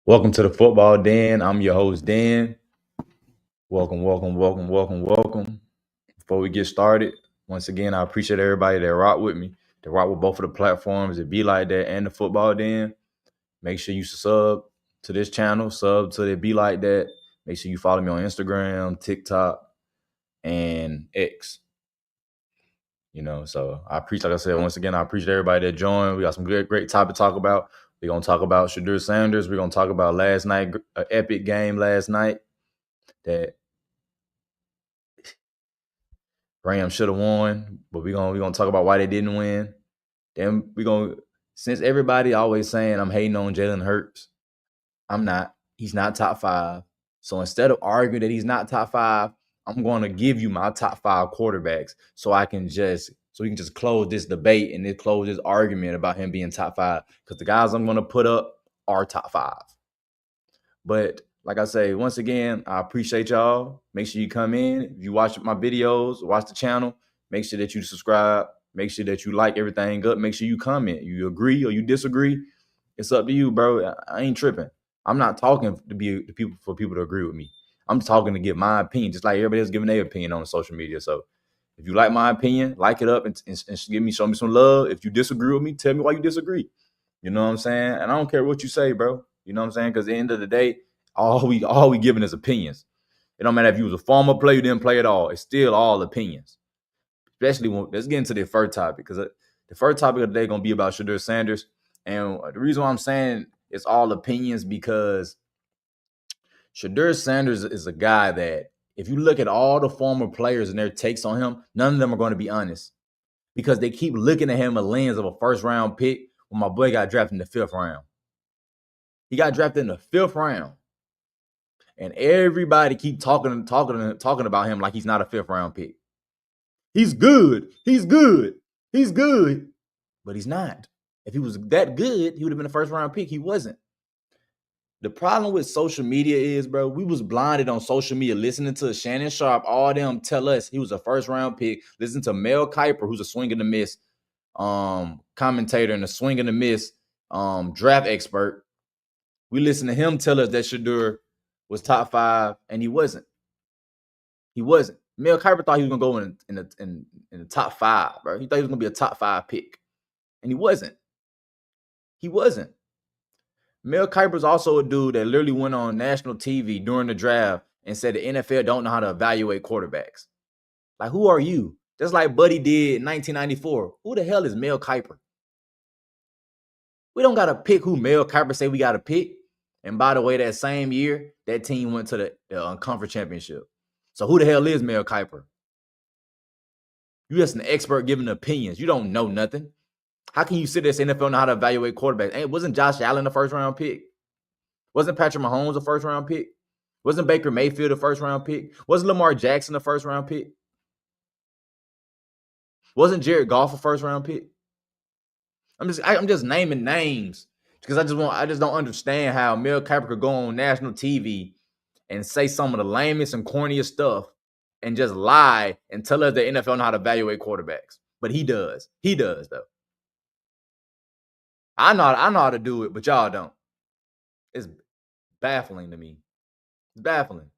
Welcome to the Football Den. I'm your host, Dan. Welcome. Before we get started, once again, I appreciate everybody that rock with me, that rock with both of the platforms, that Be Like That and the Football Den. Make sure you sub to this channel, sub to the Be Like That. Make sure you follow me on Instagram, TikTok, and X. So I appreciate, like I said, once again, I appreciate everybody that joined. We got some great topic to talk about. We're going to talk about Shedeur Sanders. We're going to talk about last night, an epic game last night that Rams should have won, but we're gonna talk about why they didn't win. Then since everybody always saying I'm hating on Jalen Hurts, I'm not. He's not top 5. So instead of arguing that he's not top 5, I'm going to give you my top 5 quarterbacks so we can just close this debate and then close this argument about him being top 5. Because the guys I'm going to put up are top 5. But like I say, once again, I appreciate y'all. Make sure you come in. If you watch my videos, watch the channel, make sure that you subscribe. Make sure that you like everything up. Make sure you comment. You agree or you disagree. It's up to you, bro. I ain't tripping. I'm not talking for people to agree with me. I'm talking to give my opinion, just like everybody else giving their opinion on social media. So if you like my opinion, like it up and show me some love. If you disagree with me, tell me why you disagree. You know what I'm saying? And I don't care what you say, bro. You know what I'm saying? Because at the end of the day, all we giving is opinions. It don't matter if you was a former player, you didn't play at all. It's still all opinions. Especially let's get into the first topic, because the first topic of the day gonna be about Shedeur Sanders. And the reason why I'm saying it's all opinions because Shedeur Sanders is a guy that if you look at all the former players and their takes on him, none of them are going to be honest because they keep looking at him a lens of a first round pick when my boy got drafted in the 5th round. He got drafted in the 5th round. And everybody keep talking about him like he's not a 5th round pick. He's good. But he's not. If he was that good, he would have been a 1st round pick. He wasn't. The problem with social media is, bro, we was blinded on social media listening to Shannon Sharp, all them tell us he was a 1st round pick. Listen to Mel Kiper, who's a swing and a miss commentator and a swing and a miss draft expert. We listen to him tell us that Shedeur was top 5, and he wasn't. Mel Kiper thought he was gonna go in the top 5, bro. He thought he was gonna be a top 5 pick, and he wasn't. Mel Kiper's also a dude that literally went on national TV during the draft and said the NFL don't know how to evaluate quarterbacks. Like, who are you? Just like Buddy did in 1994. Who the hell is Mel Kiper? We don't got to pick who Mel Kiper say we got to pick. And by the way, that same year, that team went to the conference championship. So who the hell is Mel Kiper? You just an expert giving opinions. You don't know nothing. How can you sit there and say NFL know how to evaluate quarterbacks? Wasn't Josh Allen a 1st round pick? Wasn't Patrick Mahomes a 1st round pick? Wasn't Baker Mayfield a 1st round pick? Wasn't Lamar Jackson a 1st round pick? Wasn't Jared Goff a 1st round pick? I'm just naming names because I just don't understand how Mel Kiper could go on national TV and say some of the lamest and corniest stuff and just lie and tell us the NFL know how to evaluate quarterbacks. But he does. He does, though. I know how to do it, but y'all don't. It's baffling to me. It's baffling.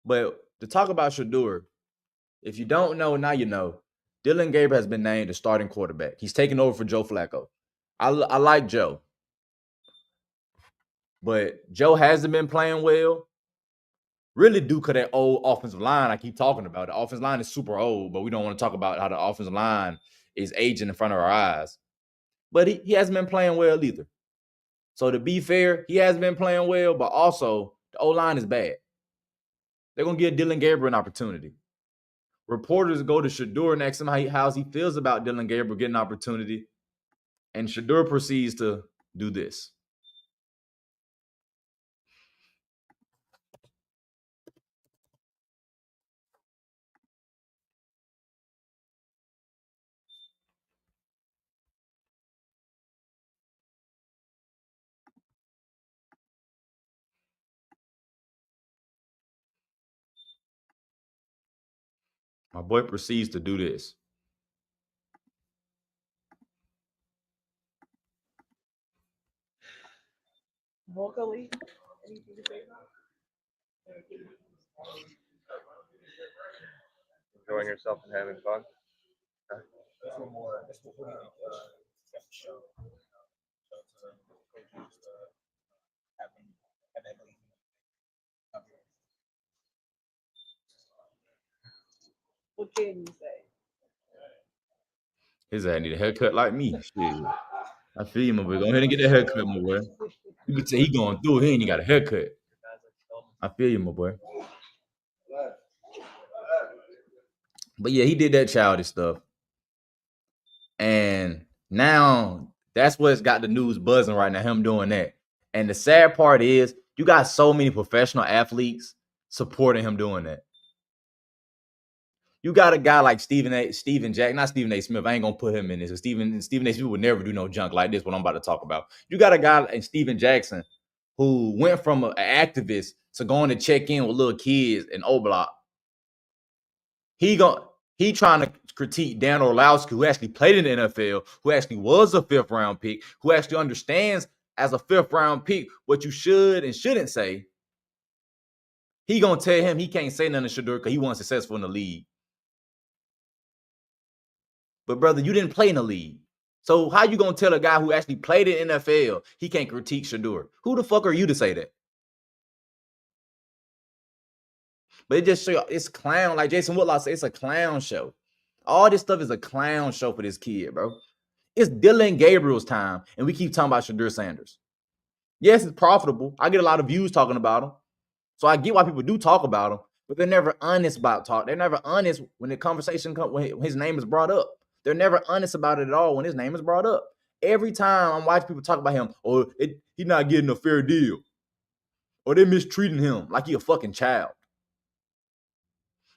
But to talk about Shedeur, if you don't know, now you know. Dillon Gabriel has been named the starting quarterback. He's taking over for Joe Flacco. I like Joe. But Joe hasn't been playing well. Really due to that old offensive line I keep talking about. The offensive line is super old, but we don't want to talk about how the offensive line is aging in front of our eyes. But he hasn't been playing well either. So to be fair, he hasn't been playing well, but also the O-line is bad. They're going to give Dillon Gabriel an opportunity. Reporters go to Shedeur and ask him how he feels about Dillon Gabriel getting an opportunity. And Shedeur proceeds to do this. My boy proceeds to do this. vocally. Anything to say about Enjoying yourself and having fun. That's what more. That's what do you think that's the show. Coaches have that belief. what can you say? His ass need a haircut like me. Shit. I feel you, my boy. Go ahead and get that haircut, my boy. You can say he going through it. He ain't got a haircut. I feel you, my boy. But yeah, he did that childish stuff. And now that's what's got the news buzzing right now, him doing that. And the sad part is you got so many professional athletes supporting him doing that. You got a guy like Stephen A. Smith. I ain't gonna put him in this. Stephen A. Smith would never do no junk like this. What I'm about to talk about. You got a guy like Steven Jackson who went from an activist to going to check in with little kids in O-Block. He trying to critique Dan Orlowski, who actually played in the NFL, who actually was a 5th round pick, who actually understands as a 5th round pick what you should and shouldn't say. He gonna tell him he can't say nothing to Shedeur because he wasn't successful in the league. But brother, you didn't play in the league. So how you gonna tell a guy who actually played in the NFL he can't critique Shedeur? Who the fuck are you to say that? But it just show you, it's clown. Like Jason Whitlock said, it's a clown show. All this stuff is a clown show for this kid, bro. It's Dillon Gabriel's time, and we keep talking about Shedeur Sanders. Yes, it's profitable. I get a lot of views talking about him. So I get why people do talk about him, but they're never honest about talk. They're never honest when the conversation comes, when his name is brought up. They're never honest about it at all when his name is brought up. Every time I'm watching people talk about him, he's not getting a fair deal. Or they're mistreating him like he a fucking child.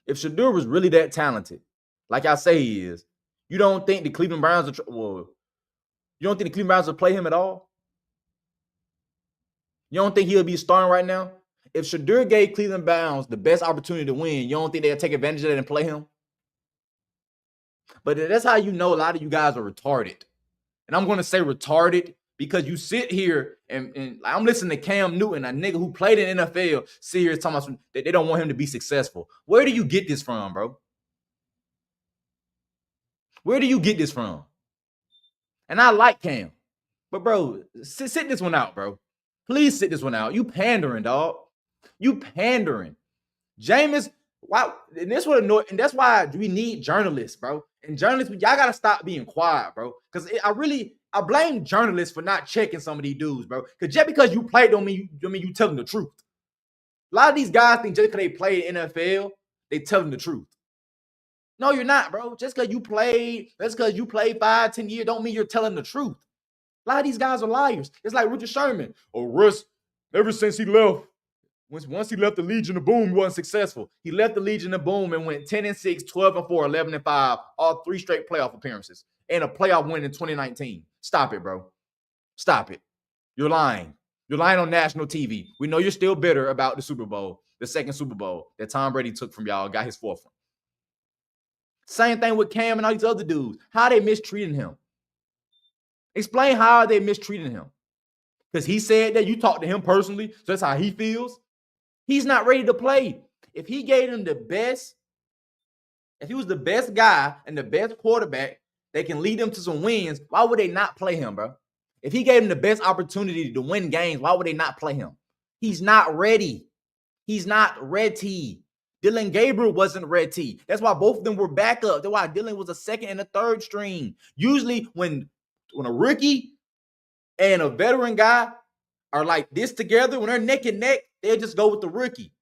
If Shedeur was really that talented, like I say he is, you don't think the Cleveland Browns you don't think the Cleveland Browns will play him at all? You don't think he'll be starting right now? If Shedeur gave Cleveland Browns the best opportunity to win, you don't think they'll take advantage of it and play him? But that's how you know a lot of you guys are retarded. And I'm going to say retarded because you sit here and I'm listening to Cam Newton, a nigga who played in the NFL, sit here talking about that they don't want him to be successful. Where do you get this from, bro? Where do you get this from? And I like Cam. But, bro, sit this one out, bro. Please sit this one out. You pandering, dog. You pandering. Jameis, why? And this would annoy, and that's why we need journalists, bro. And journalists, y'all gotta stop being quiet, bro. Because I blame journalists for not checking some of these dudes, bro. Because just because you played don't mean you telling the truth. A lot of these guys think just because they played in NFL, they telling the truth. No, you're not, bro. Just because you played 5-10 years, don't mean you're telling the truth. A lot of these guys are liars. It's like Richard Sherman. Oh, Russ, ever since he left, once he left the Legion of Boom, he wasn't successful. He left the Legion of Boom and went 10-6, 12-4, 11-5, all 3 straight playoff appearances, and a playoff win in 2019. Stop it, bro. Stop it. You're lying. You're lying on national TV. We know you're still bitter about the Super Bowl, the second Super Bowl that Tom Brady took from y'all, got his 4th one. Same thing with Cam and all these other dudes. How are they mistreating him? Explain how are they mistreating him? Because he said that you talked to him personally, so that's how he feels. He's not ready to play. If he gave him the best, if he was the best guy and the best quarterback that can lead them to some wins, why would they not play him, bro? If he gave him the best opportunity to win games, why would they not play him? He's not ready. He's not ready. Dillon Gabriel wasn't ready. That's why both of them were backup. That's why Dillon was a 2nd and a 3rd string. Usually when a rookie and a veteran guy are like this together, when they're neck and neck, they'll just go with the rookie.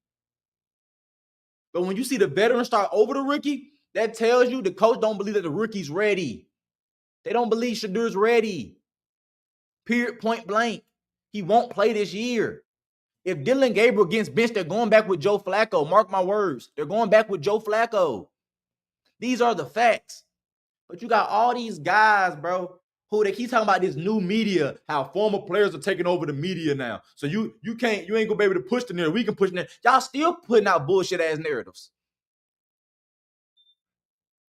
But when you see the veteran start over the rookie, that tells you the coach don't believe that the rookie's ready. They don't believe Shedeur's ready. Period, point blank. He won't play this year. If Dillon Gabriel gets benched, they're going back with Joe Flacco. Mark my words. They're going back with Joe Flacco. These are the facts. But you got all these guys, bro, who they keep talking about this new media, how former players are taking over the media now. So you ain't gonna be able to push the narrative. We can push the narrative. Y'all still putting out bullshit ass narratives.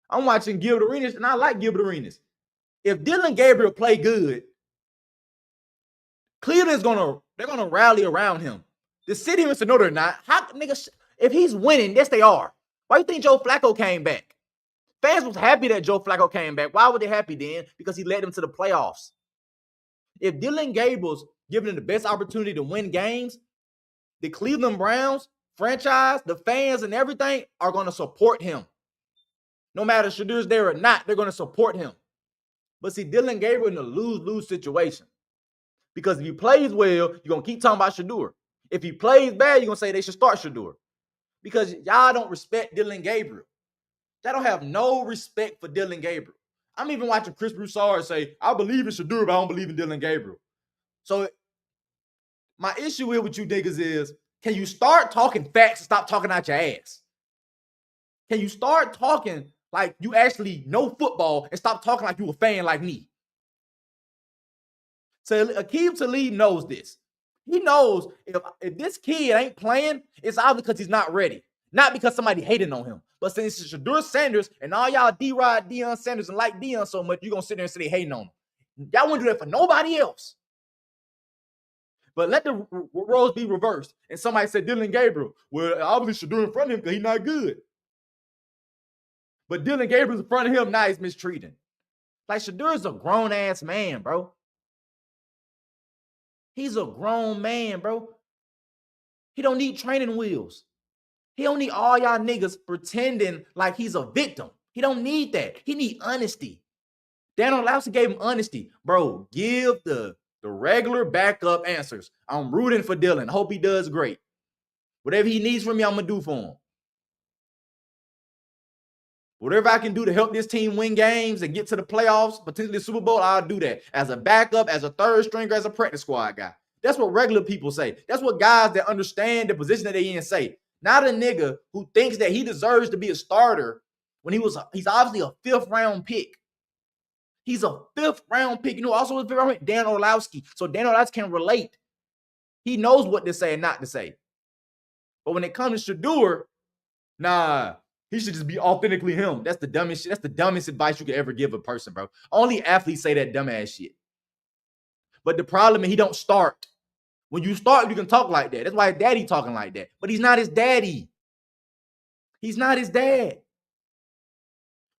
I'm watching Gilbert Arenas, and I like Gilbert Arenas. If Dillon Gabriel play good, Cleveland's they're gonna rally around him. The city wants to know they're not. How nigga? If he's winning, yes they are. Why you think Joe Flacco came back? Fans was happy that Joe Flacco came back. Why were they happy then? Because he led them to the playoffs. If Dillon Gabriel's given them the best opportunity to win games, the Cleveland Browns franchise, the fans, and everything are going to support him. No matter if Shedeur's there or not, they're going to support him. But see, Dillon Gabriel in a lose-lose situation. Because if he plays well, you're going to keep talking about Shedeur. If he plays bad, you're going to say they should start Shedeur. Because y'all don't respect Dillon Gabriel. Y'all don't have no respect for Dillon Gabriel. I'm even watching Chris Broussard say, I believe in Shedeur, but I don't believe in Dillon Gabriel. So my issue with you niggas is, can you start talking facts and stop talking out your ass? Can you start talking like you actually know football and stop talking like you a fan like me? So Aqib Talib knows this. He knows if this kid ain't playing, it's obviously because he's not ready. Not because somebody hating on him. But since it's Shedeur Sanders and all y'all D-Rod Deion Sanders and like Deion so much, you're going to sit there and say they hating on him. Y'all wouldn't do that for nobody else. But let the roles be reversed. And somebody said Dillon Gabriel. Well, obviously Shedeur in front of him because he's not good. But Dillon Gabriel's in front of him, now he's mistreating. Like Shedeur's a grown-ass man, bro. He's a grown man, bro. He don't need training wheels. He don't need all y'all niggas pretending like he's a victim. He don't need that. He need honesty. Dan Orlovsky gave him honesty. Bro, give the regular backup answers. I'm rooting for Dillon. Hope he does great. Whatever he needs from me, I'm going to do for him. Whatever I can do to help this team win games and get to the playoffs, potentially the Super Bowl, I'll do that. As a backup, as a third stringer, as a practice squad guy. That's what regular people say. That's what guys that understand the position that they in say. Not a nigga who thinks that he deserves to be a starter when he's obviously a fifth-round pick. He's a fifth-round pick. You know, also a fifth-round pick, Dan Orlovsky. So Dan Orlovsky can relate. He knows what to say and not to say. But when it comes to Shedeur, nah, he should just be authentically him. That's the dumbest shit. That's the dumbest advice you could ever give a person, bro. Only athletes say that dumbass shit. But the problem is he don't start. When you start, you can talk like that. That's why his daddy talking like that. But he's not his daddy. He's not his dad.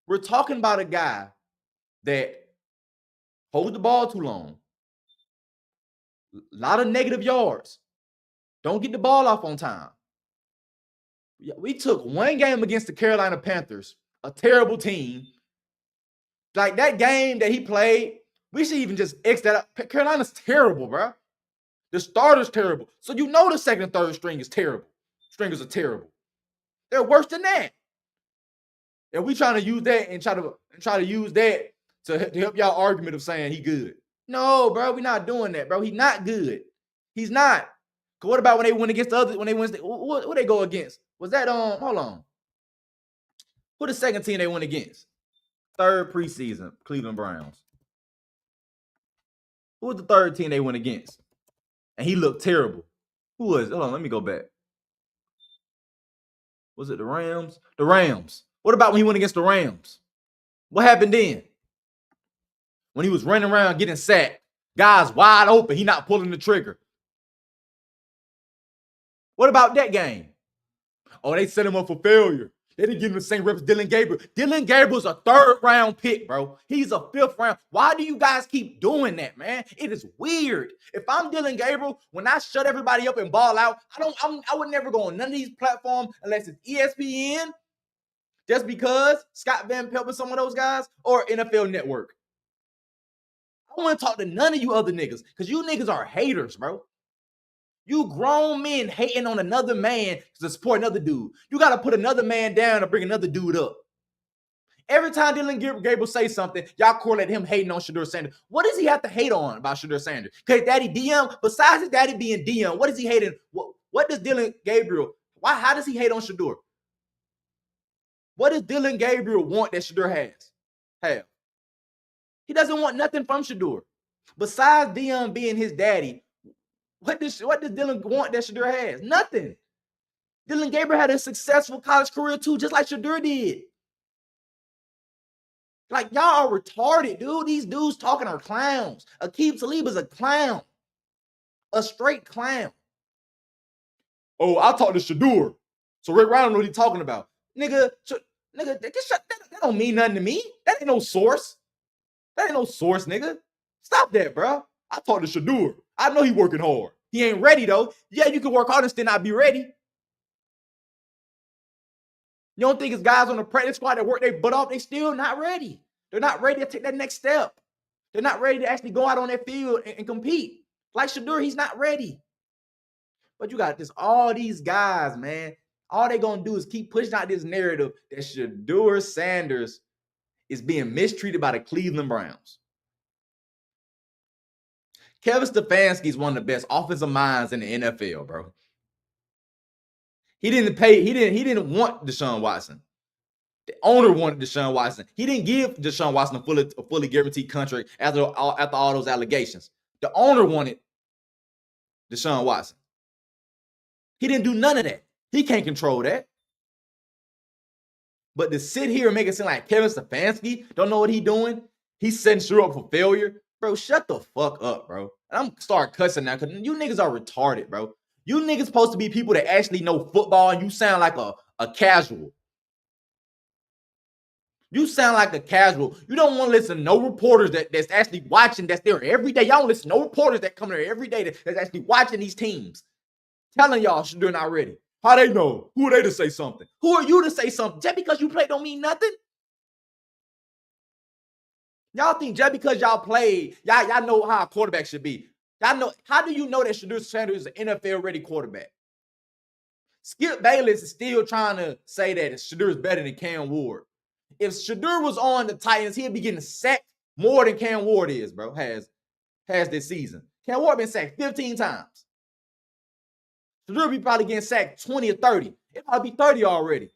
We're talking about a guy that holds the ball too long. A lot of negative yards. Don't get the ball off on time. We took one game against the Carolina Panthers, a terrible team. Like that game that he played, we should even just X that up. Carolina's terrible, bro. The starter's terrible. So you know the second and third string is terrible. Stringers are terrible. They're worse than that. And we trying to use that and try to use that to help y'all argument of saying he good. No, bro, we're not doing that, bro. He's not good. He's not. Cause what about when they went against the other? When they went, what they go against? Was that hold on? Who the second team they went against? Third preseason, Cleveland Browns. Who was the third team they went against? And he looked terrible. Who was it? Hold on, let me go back. Was it the Rams? The Rams. What about when he went against the Rams? What happened then? When he was running around getting sacked, guys wide open, he not pulling the trigger. What about that game? Oh, they set him up for failure. They didn't give him the same reps as Dillon Gabriel. Dillon Gabriel's a third-round pick, bro. He's a fifth round. Why do you guys keep doing that, man? It is weird. If I'm Dillon Gabriel, when I shut everybody up and ball out, I would never go on none of these platforms unless it's ESPN, just because Scott Van Pelt with some of those guys, or NFL Network. I don't want to talk to none of you other niggas because you niggas are haters, bro. You grown men hating on another man to support another dude. You got to put another man down to bring another dude up. Every time Dillon Gabriel say something, y'all correlate him hating on Shedeur Sanders. What does he have to hate on about Shedeur Sanders? Because daddy Deion, besides his daddy being Deion, what is he hating? What does Dillon Gabriel, how does he hate on Shedeur? What does Dillon Gabriel want that Shedeur have? He doesn't want nothing from Shedeur. Besides Deion being his daddy, what does Dillon want that Shedeur has? Nothing. Dillon Gabriel had a successful college career too, just like Shedeur did. Like, y'all are retarded, dude. These dudes talking are clowns. Aqib Talib is a clown. A straight clown. Oh, I'll talk to Shedeur. So Rick Ryan know what he's talking about. Nigga, that don't mean nothing to me. That ain't no source. That ain't no source, nigga. Stop that, bro. I talk to Shedeur. I know he working hard. He ain't ready, though. Yeah, you can work hard and still not be ready. You don't think it's guys on the practice squad that work their butt off, they still not ready. They're not ready to take that next step. They're not ready to actually go out on that field and compete. Like Shedeur, he's not ready. But you got all these guys, man. All they gonna do is keep pushing out this narrative that Shedeur Sanders is being mistreated by the Cleveland Browns. Kevin Stefanski is one of the best offensive minds in the NFL, bro. He didn't want Deshaun Watson. The owner wanted Deshaun Watson. He didn't give Deshaun Watson a fully guaranteed contract after all those allegations. The owner wanted Deshaun Watson. He didn't do none of that. He can't control that. But to sit here and make it seem like Kevin Stefanski don't know what he's doing, he's setting Shedeur up for failure. Bro, shut the fuck up, bro. And I'm start cussing now because you niggas are retarded, bro. You niggas supposed to be people that actually know football, and you sound like a casual. You sound like a casual. You don't want to listen to no reporters that's actually watching, that's there every day. Y'all don't listen to no reporters that come there every day that's actually watching these teams. Telling y'all Shedeur not ready. How they know? Who are they to say something? Who are you to say something? Just because you play don't mean nothing. Y'all think just because y'all played, y'all know how a quarterback should be. Y'all know, how do you know that Shedeur Sanders is an NFL-ready quarterback? Skip Bayless is still trying to say that Shedeur is better than Cam Ward. If Shedeur was on the Titans, he'd be getting sacked more than Cam Ward is, bro, has this season. Cam Ward been sacked 15 times. Shedeur be probably getting sacked 20 or 30. It might be 30 already.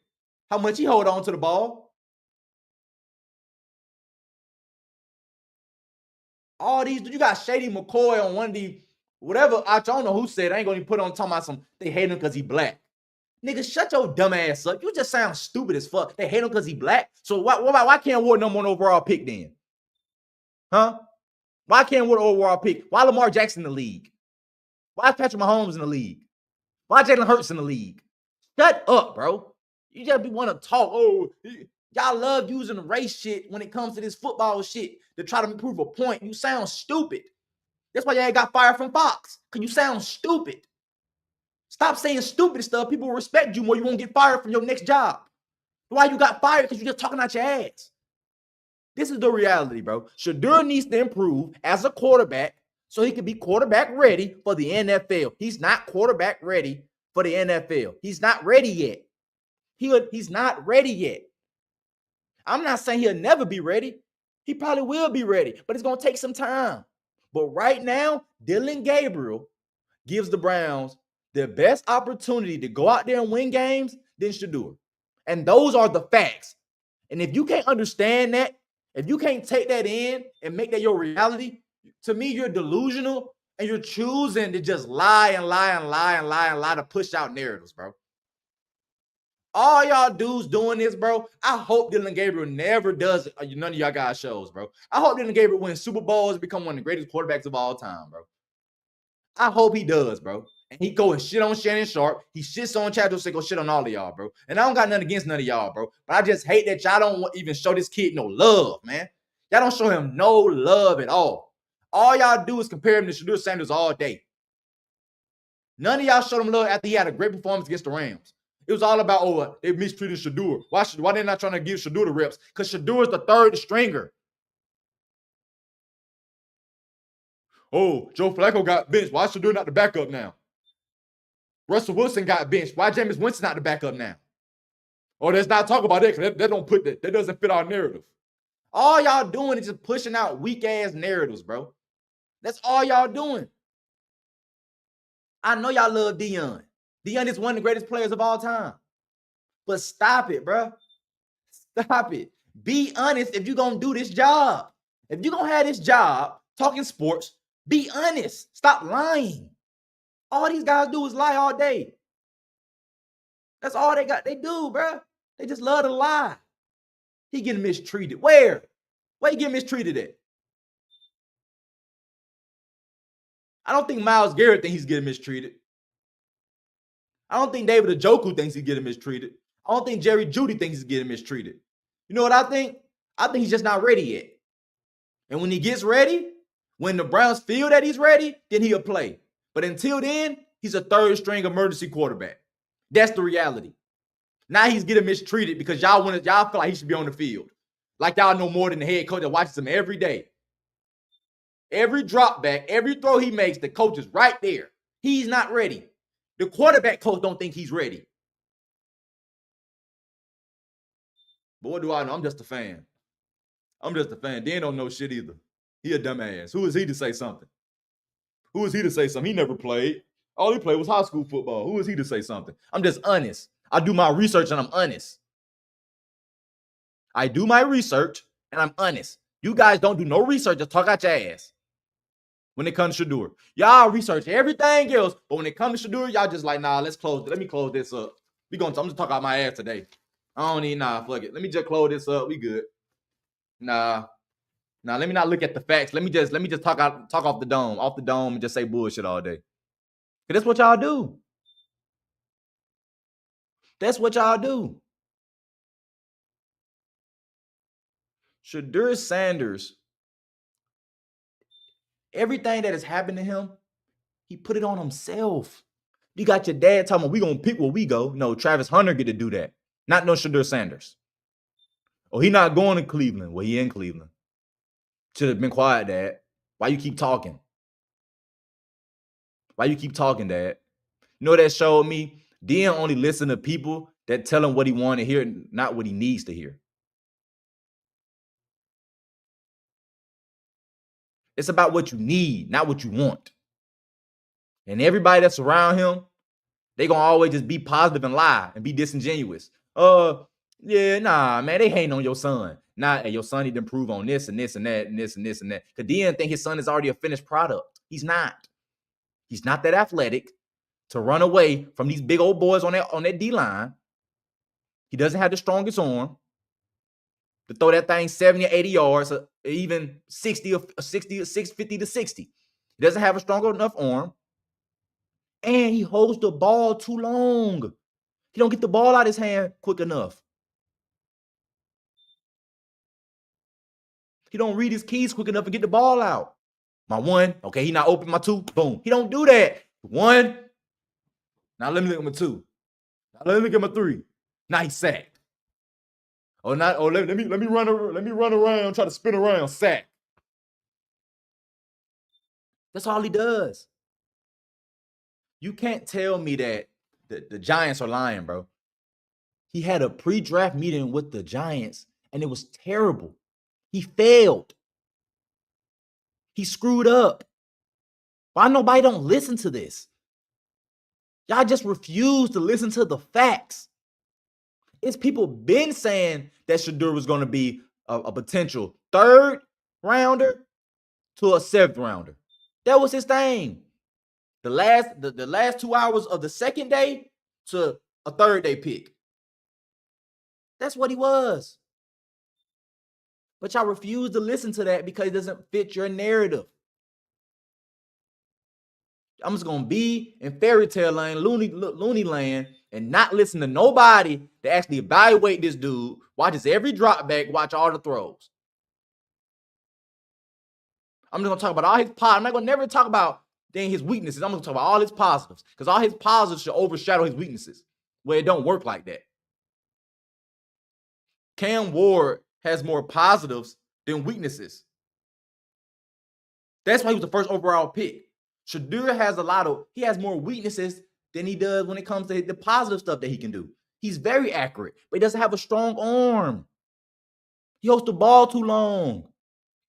How much he hold on to the ball. All these, you got Shady McCoy on one of the, whatever, I don't know who said, I ain't gonna even put on talking about some, they hate him because he black. Nigga, shut your dumb ass up. You just sound stupid as fuck. They hate him because he black. So why can't Ward number one overall pick then? Huh? Why can't Ward overall pick? Why Lamar Jackson in the league? Why is Patrick Mahomes in the league? Why Jalen Hurts in the league? Shut up, bro. You just want to talk. Oh, y'all love using the race shit when it comes to this football shit to try to prove a point. You sound stupid. That's why y'all got fired from Fox, because you sound stupid. Stop saying stupid stuff. People will respect you more. You won't get fired from your next job. Why you got fired? Because you're just talking out your ass. This is the reality, bro. Shedeur needs to improve as a quarterback so he can be quarterback ready for the NFL. He's not quarterback ready for the NFL. He's not ready yet. He's not ready yet. I'm not saying he'll never be ready. He probably will be ready, but it's going to take some time. But right now, Dillon Gabriel gives the Browns the best opportunity to go out there and win games than Shedeur. And those are the facts. And if you can't understand that, if you can't take that in and make that your reality, to me, you're delusional and you're choosing to just lie to push out narratives, bro. All y'all dudes doing this, bro. I hope Dillon Gabriel never does none of y'all guys shows, bro. I hope Dillon Gabriel wins Super Bowls and become one of the greatest quarterbacks of all time, bro. I hope he does, bro. And he go and shit on Shannon Sharp. He shits on Chad Joseph, shit on all of y'all, bro. And I don't got nothing against none of y'all, bro. But I just hate that y'all don't even show this kid no love, man. Y'all don't show him no love at all. All y'all do is compare him to Shedeur Sanders all day. None of y'all showed him love after he had a great performance against the Rams. It was all about, oh, they mistreated Shedeur. Why they not trying to give Shedeur the reps? Because Shedeur is the third stringer. Oh, Joe Flacco got benched. Why is Shedeur not the backup now? Russell Wilson got benched. Why Jameis Winston not the backup now? Oh, let's not talk about that because that doesn't fit our narrative. All y'all doing is just pushing out weak ass narratives, bro. That's all y'all doing. I know y'all love Deion. Deion is one of the greatest players of all time. But stop it, bro. Stop it. Be honest if you're going to do this job. If you're going to have this job talking sports, be honest. Stop lying. All these guys do is lie all day. That's all they do, bro. They just love to lie. He getting mistreated. Where? Where he getting mistreated at? I don't think Myles Garrett thinks he's getting mistreated. I don't think David Njoku thinks he's getting mistreated. I don't think Jerry Jeudy thinks he's getting mistreated. You know what I think? I think he's just not ready yet. And when he gets ready, when the Browns feel that he's ready, then he'll play. But until then, he's a third-string emergency quarterback. That's the reality. Now he's getting mistreated because y'all feel like he should be on the field. Like y'all know more than the head coach that watches him every day. Every drop back, every throw he makes, the coach is right there. He's not ready. The quarterback coach don't think he's ready. But what do I know? I'm just a fan. Dan don't know shit either. He a dumbass. Who is he to say something? He never played. All he played was high school football. Who is he to say something? I'm just honest. I do my research and I'm honest. You guys don't do no research, just talk out your ass. When it comes to Shedeur, y'all research everything else, but when it comes to Shedeur, y'all just like, nah, let me close this up. I'm just talking out my ass today. I don't need, fuck it. Let me just close this up. We good. Nah, let me not look at the facts. Let me just talk off the dome, and just say bullshit all day. That's what y'all do. Shedeur Sanders, everything that has happened to him, he put it on himself. You got your dad talking about we gonna pick where we go. No, Travis Hunter get to do that. Not no Shedeur Sanders. Oh, he not going to Cleveland. Well, he in Cleveland. Should have been quiet, Dad. Why you keep talking? Dad? You know what that showed me? Dillon only listen to people that tell him what he want to hear, not what he needs to hear. It's about what you need, not what you want. And everybody that's around him, they gonna always just be positive and lie and be disingenuous. Yeah, nah, man, they hating on your son. Nah, your son need to improve on this and this and that and this and this and that. Because Dillon think his son is already a finished product. He's not. He's not that athletic to run away from these big old boys on that D-line. He doesn't have the strongest arm to throw that thing 70 or 80 yards, or even 60 or 60 or 650 to 60. He doesn't have a strong enough arm. And he holds the ball too long. He don't get the ball out of his hand quick enough. He don't read his keys quick enough to get the ball out. My one, okay, he not open. My two, boom. He don't do that. One, now let me look at my two. Now let me look at my three. Now he's sacked. Let me run around, try to spin around, sack. That's all he does. You can't tell me that the Giants are lying, bro. He had a pre-draft meeting with the Giants, and it was terrible. He failed. He screwed up. Why nobody don't listen to this? Y'all just refuse to listen to the facts. It's people been saying that Shedeur was going to be a potential third rounder to a seventh rounder. That was his thing. The last 2 hours of the second day to a third day pick. That's what he was. But y'all refuse to listen to that because it doesn't fit your narrative. I'm just going to be in fairy tale land, loony land, and not listen to nobody to actually evaluate this dude, watches every drop back, watch all the throws. I'm just going to talk about all his positives. I'm not going to never talk about his weaknesses. I'm going to talk about all his positives because all his positives should overshadow his weaknesses. Well, it don't work like that. Cam Ward has more positives than weaknesses. That's why he was the first overall pick. Shedeur has more weaknesses than he does when it comes to the positive stuff that he can do. He's very accurate, but he doesn't have a strong arm. He holds the ball too long.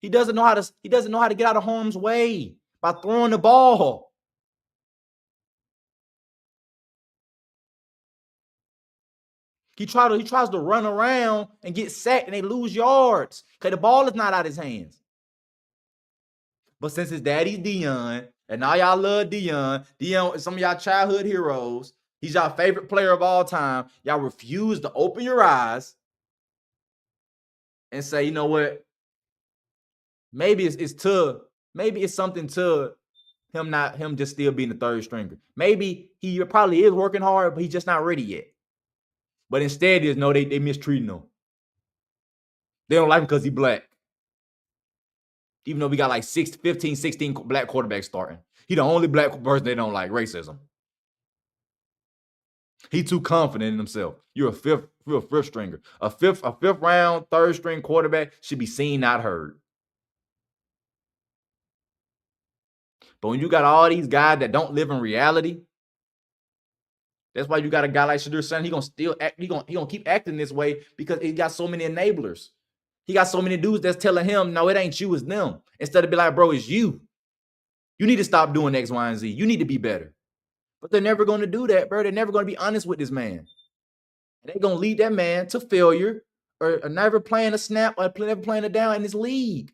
He doesn't know how to get out of harm's way by throwing the ball. He tries to run around and get sacked and they lose yards because the ball is not out of his hands. But since his daddy's Dillon, and now y'all love Dillon is some of y'all childhood heroes. He's your favorite player of all time. Y'all refuse to open your eyes and say, you know what? Maybe it's something to Him just still being the third stringer. Maybe he probably is working hard, but he's just not ready yet. But instead, they mistreating him. They don't like him because he's black. Even though we got like 15, 16 black quarterbacks starting. He the only black person they don't like. Racism. He too confident in himself. You're a fifth stringer. A fifth round, third string quarterback should be seen, not heard. But when you got all these guys that don't live in reality, that's why you got a guy like Shedeur Sanders. He gonna still act. He gonna keep acting this way because he got so many enablers. He got so many dudes that's telling him, no, it ain't you, it's them. Instead of be like, bro, it's you. You need to stop doing X, Y, and Z. You need to be better. But they're never going to do that, bro. They're never going to be honest with this man. They're going to lead that man to failure or never playing a snap or never playing a down in this league.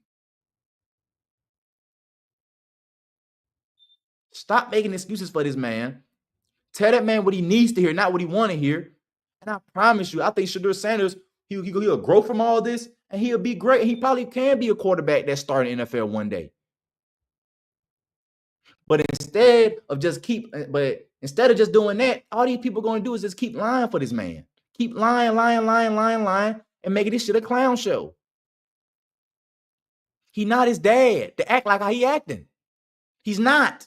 Stop making excuses for this man. Tell that man what he needs to hear, not what he want to hear. And I promise you, I think Shedeur Sanders, he'll grow from all this and he'll be great. He probably can be a quarterback that's starting NFL one day. But instead of just doing that, all these people are going to do is just keep lying for this man. Keep lying, and making this shit a clown show. He not his dad to act like how he acting. He's not.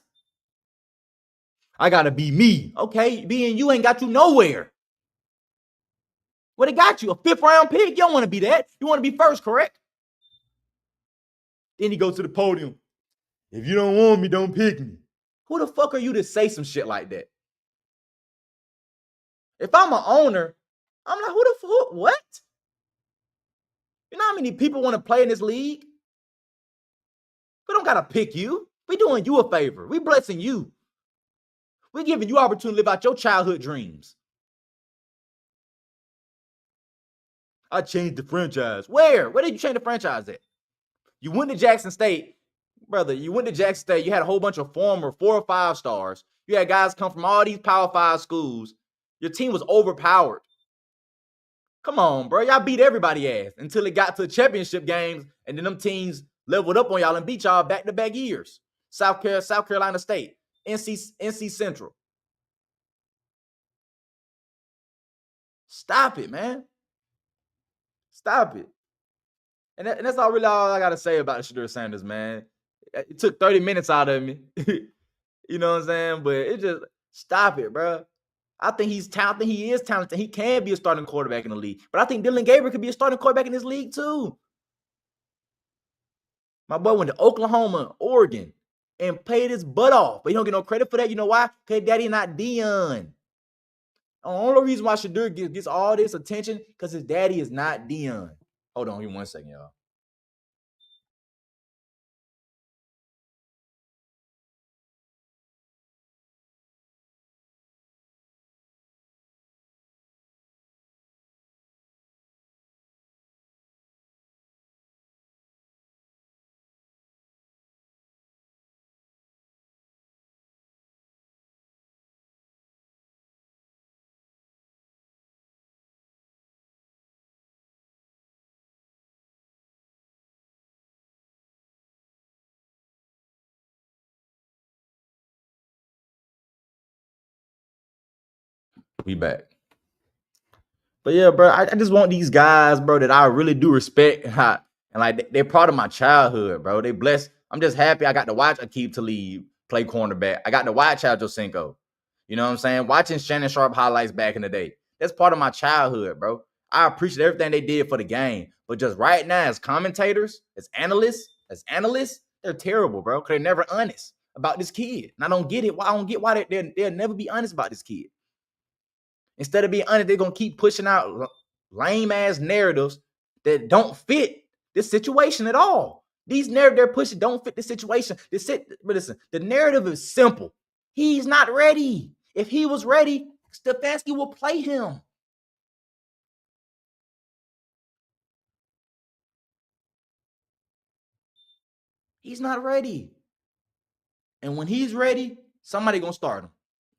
I got to be me. Okay, being you ain't got you nowhere. What it got you? A 5th round pick? You don't want to be that. You want to be first, correct? Then he goes to the podium. If you don't want me, don't pick me. Who the fuck are you to say some shit like that? If I'm an owner, I'm like, who the fuck? What? You know how many people want to play in this league? We don't got to pick you. We doing you a favor. We blessing you. We giving you opportunity to live out your childhood dreams. I changed the franchise. Where? Where did you change the franchise at? You went to Jackson State. Brother, you went to Jackson State. You had a whole bunch of former 4 or 5 stars. You had guys come from all these Power 5 schools. Your team was overpowered. Come on, bro. Y'all beat everybody ass until it got to the championship games, and then them teams leveled up on y'all and beat y'all back-to-back years. South Carolina State, NC Central. Stop it, man. Stop it. And that's all I got to say about Shedeur Sanders, man. It took 30 minutes out of me. You know what I'm saying? But it just, stop it, bro. I think he's talented. He is talented. He can be a starting quarterback in the league. But I think Dillon Gabriel could be a starting quarterback in this league too. My boy went to Oklahoma, Oregon, and played his butt off. But he don't get no credit for that. You know why? Because daddy not Deion. The only reason why Shedeur gets all this attention because his daddy is not Deion. Hold on, give me 1 second, y'all. We back. But yeah, bro, I just want these guys, bro, that I really do respect and like they're part of my childhood, bro. They blessed. I'm just happy I got to watch Aqib Talib play cornerback. I got to watch Josenko. You know what I'm saying? Watching Shannon Sharp highlights back in the day. That's part of my childhood, bro. I appreciate everything they did for the game. But just right now, as commentators, as analysts, they're terrible, bro. Because they're never honest about this kid. And I don't get it. I don't get why they'll never be honest about this kid. Instead of being honest, they're going to keep pushing out lame-ass narratives that don't fit this situation at all. These narratives they're pushing don't fit the situation. Listen, the narrative is simple. He's not ready. If he was ready, Stefanski will play him. He's not ready. And when he's ready, somebody going to start him.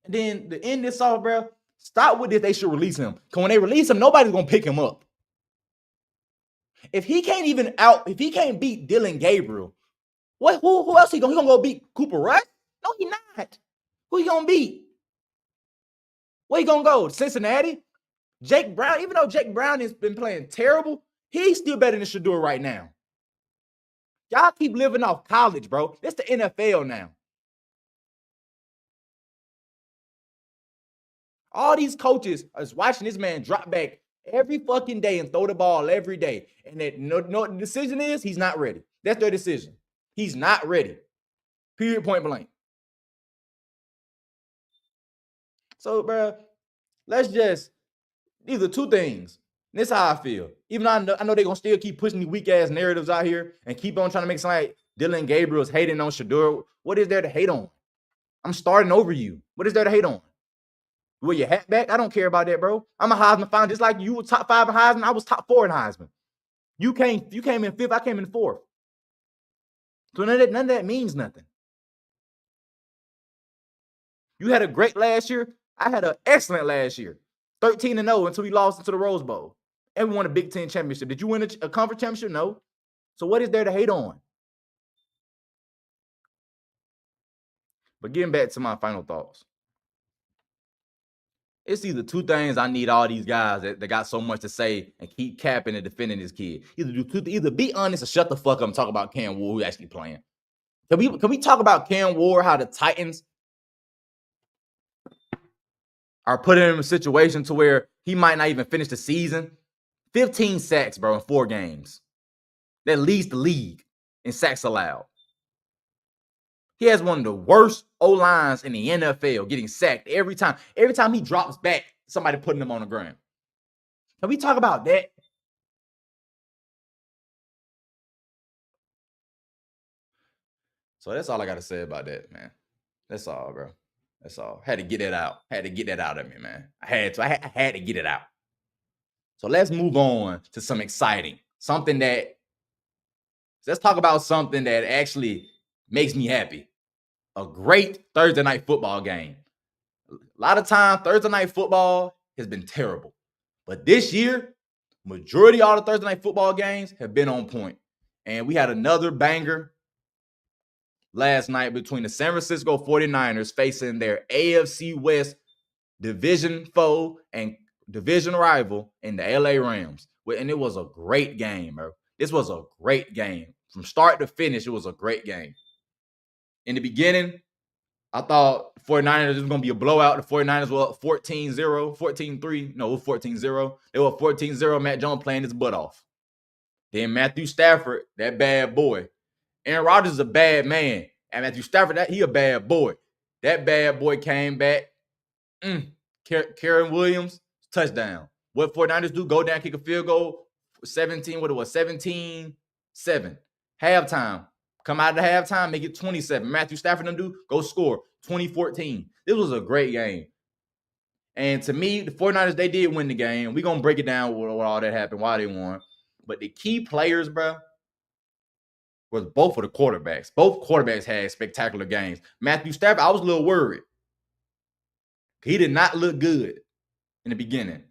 And then to end this off, bro, stop with this. They should release him. Because when they release him, nobody's going to pick him up. If he can't beat Dillon Gabriel, who else he gonna go beat? Cooper Rush? he not. Who he gonna beat? Where he gonna go? Cincinnati? Jake Brown, even though Jake Brown has been playing terrible, he's still better than Shedeur right now. Y'all keep living off college, bro. It's the NFL now. All these coaches is watching this man drop back every fucking day and throw the ball every day. And that the decision is he's not ready. That's their decision. He's not ready. Period, point blank. So, bro, let's just, these are two things. And this is how I feel. Even though I know they're going to still keep pushing these weak-ass narratives out here and keep on trying to make it sound like Dillon Gabriel is hating on Shedeur. What is there to hate on? I'm starting over you. What is there to hate on? Will your hat back? I don't care about that, bro. I'm a Heisman finalist, just like you were top 5 in Heisman. I was top 4 in Heisman. You came in 5th. I came in 4th. So none of that means nothing. You had a great last year. I had an excellent last year. 13-0 until we lost into the Rose Bowl. And we won a Big Ten championship. Did you win a conference championship? No. So what is there to hate on? But getting back to my final thoughts. It's either two things I need all these guys that got so much to say and keep capping and defending this kid. Either be honest or shut the fuck up and talk about Cam Ward, who actually playing. Can we talk about Cam Ward, how the Titans are putting him in a situation to where he might not even finish the season? 15 sacks, bro, in 4 games. That leads the league in sacks allowed. He has one of the worst O-lines in the NFL, getting sacked every time. Every time he drops back, somebody putting him on the ground. Can we talk about that? So that's all I got to say about that, man. That's all, bro. That's all. Had to get that out. Had to get that out of me, man. I had to get it out. So let's move on to some exciting. Let's talk about something that actually makes me happy. A great Thursday night football game. A lot of time, Thursday night football has been terrible. But this year, majority of all the Thursday night football games have been on point. And we had another banger last night between the San Francisco 49ers facing their AFC West division foe and division rival in the LA Rams. And it was a great game, bro. This was a great game. From start to finish, it was a great game. In the beginning, I thought the 49ers was going to be a blowout. The 49ers were 14-0, 14-3. No, it was 14-0. They were 14-0. Matt Jones playing his butt off. Then Matthew Stafford, that bad boy. Aaron Rodgers is a bad man. And Matthew Stafford, he a bad boy. That bad boy came back. Karen Williams, touchdown. What 49ers do? Go down, kick a field goal. 17-7. Halftime. Come out of the halftime, make it 27. Matthew Stafford and them do, go score. 2014. This was a great game. And to me, the 49ers, they did win the game. We're going to break it down what all that happened, why they won. But the key players, bro, was both of the quarterbacks. Both quarterbacks had spectacular games. Matthew Stafford, I was a little worried. He did not look good in the beginning.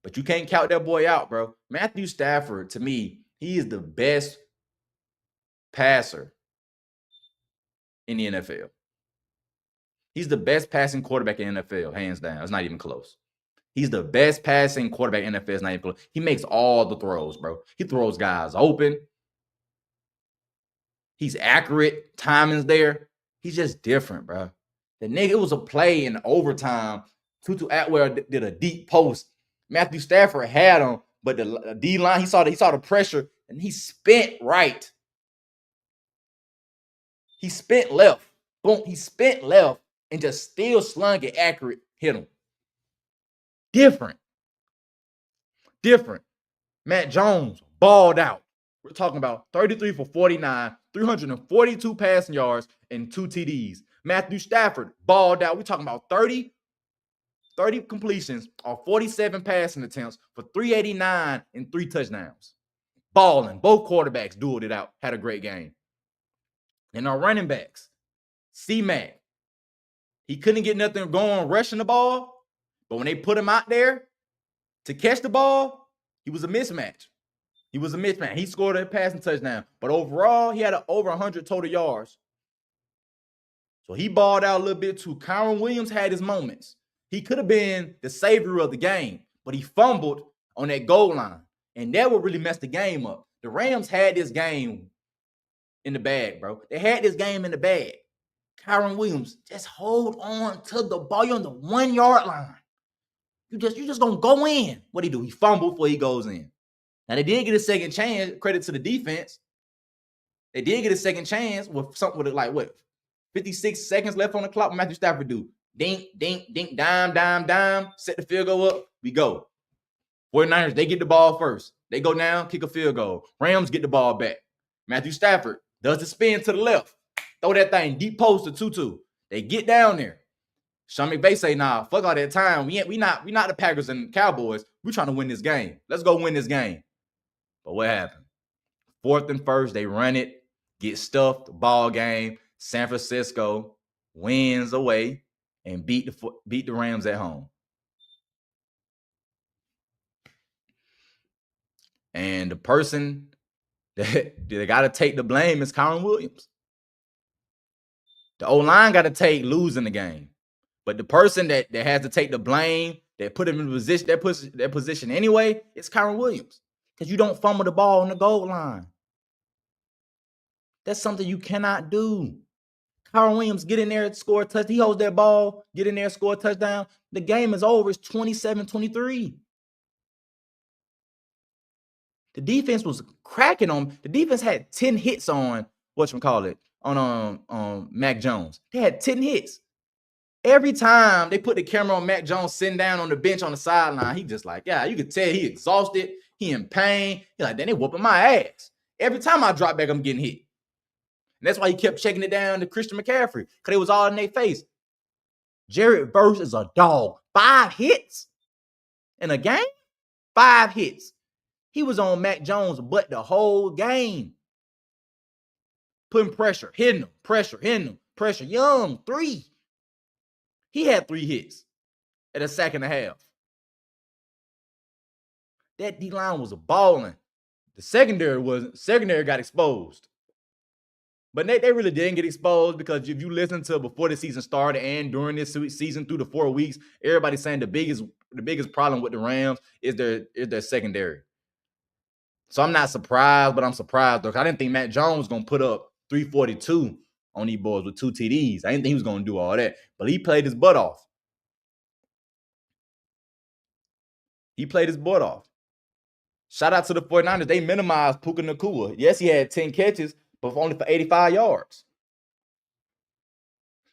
But you can't count that boy out, bro. Matthew Stafford, to me, he is the best passer in the NFL. He's the best passing quarterback in the NFL, hands down. It's not even close. He's the best passing quarterback in the NFL. It's not even close. He makes all the throws, bro. He throws guys open. He's accurate. Timing's there. He's just different, bro. The nigga, it was a play in overtime. Tutu Atwell did a deep post. Matthew Stafford had him, but the D-line, he saw the pressure, and he spent right. He spent left. Boom. He spent left and just still slung it accurate. Hit him. Different. Matt Jones balled out. We're talking about 33 for 49, 342 passing yards, and 2 TDs. Matthew Stafford balled out. We're talking about 30 completions or 47 passing attempts for 389 and 3 touchdowns. Balling. Both quarterbacks dueled it out. Had a great game. And our running backs, C-Mac, he couldn't get nothing going rushing the ball, but when they put him out there to catch the ball, he was a mismatch. He scored a passing touchdown, but overall, he had over 100 total yards. So he balled out a little bit too. Kyron Williams had his moments. He could have been the savior of the game, but he fumbled on that goal line. And that would really mess the game up. The Rams had this game in the bag, bro. They had this game in the bag. Kyron Williams, just hold on to the ball. You're on the 1 yard line. You just gonna go in. What he do? He fumbled before he goes in. Now they did get a second chance. Credit to the defense. They did get a second chance with something with like what 56 seconds left on the clock. What Matthew Stafford do? Dink, dink, dink, dime, dime, dime. Set the field goal up. We go. 49ers, they get the ball first. They go down, kick a field goal. Rams get the ball back. Matthew Stafford does the spin to the left. Throw that thing deep post to Tutu. They get down there. Sean McVay say, nah, fuck all that time. We not the Packers and Cowboys. We're trying to win this game. Let's go win this game. But what happened? 4th and 1st, they run it, get stuffed, ball game. San Francisco wins away and beat the Rams at home. And the person that they got to take the blame is Kyron Williams. The O-line got to take losing the game. But the person that has to take the blame, that put him in position, that position anyway, it's Kyron Williams. Because you don't fumble the ball on the goal line. That's something you cannot do. Kyron Williams, get in there and score a touchdown. He holds that ball, get in there and score a touchdown. The game is over. It's 27-23. The defense was cracking on. The defense had 10 hits on on Mac Jones. They had 10 hits. Every time they put the camera on Mac Jones sitting down on the bench on the sideline, he just like, yeah, you could tell he exhausted. He in pain. He like, then they whooping my ass. Every time I drop back, I'm getting hit. And that's why he kept checking it down to Christian McCaffrey, because it was all in their face. Jared Verse is a dog. 5 hits in a game? 5 hits. He was on Mac Jones' butt the whole game. Putting pressure, hitting him, pressure, hitting him, pressure. Young, 3. He had 3 hits at a sack and a half. That D-line was balling. The secondary got exposed. But they really didn't get exposed, because if you listen to before the season started and during this season through the 4 weeks, everybody's saying the biggest problem with the Rams is their secondary. So I'm not surprised, but I'm surprised though. I didn't think Matt Jones was gonna put up 342 on these boys with 2 TDs. I didn't think he was gonna do all that, but he played his butt off. Shout out to the 49ers. They minimized Puka Nacua. Yes, he had 10 catches, but only for 85 yards.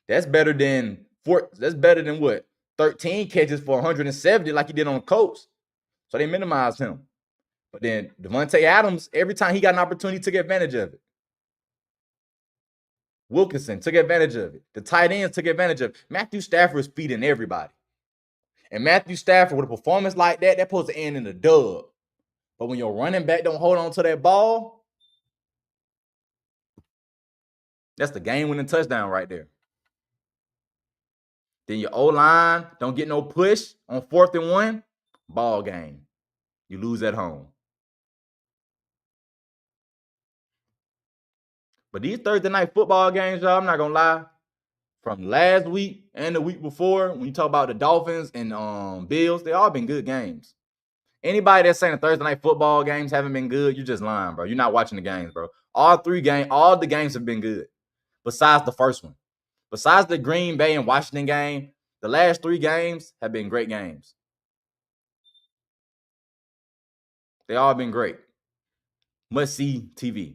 That's better than what? 13 catches for 170 like he did on the Colts. So they minimized him. But then Devontae Adams, every time he got an opportunity, took advantage of it. Wilkinson took advantage of it. The tight ends took advantage of it. Matthew Stafford is feeding everybody. And Matthew Stafford, with a performance like that, that's supposed to end in a dub. But when your running back don't hold on to that ball, that's the game-winning touchdown right there. Then your O-line don't get no push on 4th and 1, ball game. You lose at home. But these Thursday night football games, y'all, I'm not going to lie, from last week and the week before, when you talk about the Dolphins and Bills, they all been good games. Anybody that's saying the Thursday night football games haven't been good, you're just lying, bro. You're not watching the games, bro. All the games have been good, besides the first one. Besides the Green Bay and Washington game, the last 3 games have been great games. They all been great. Must-see TV.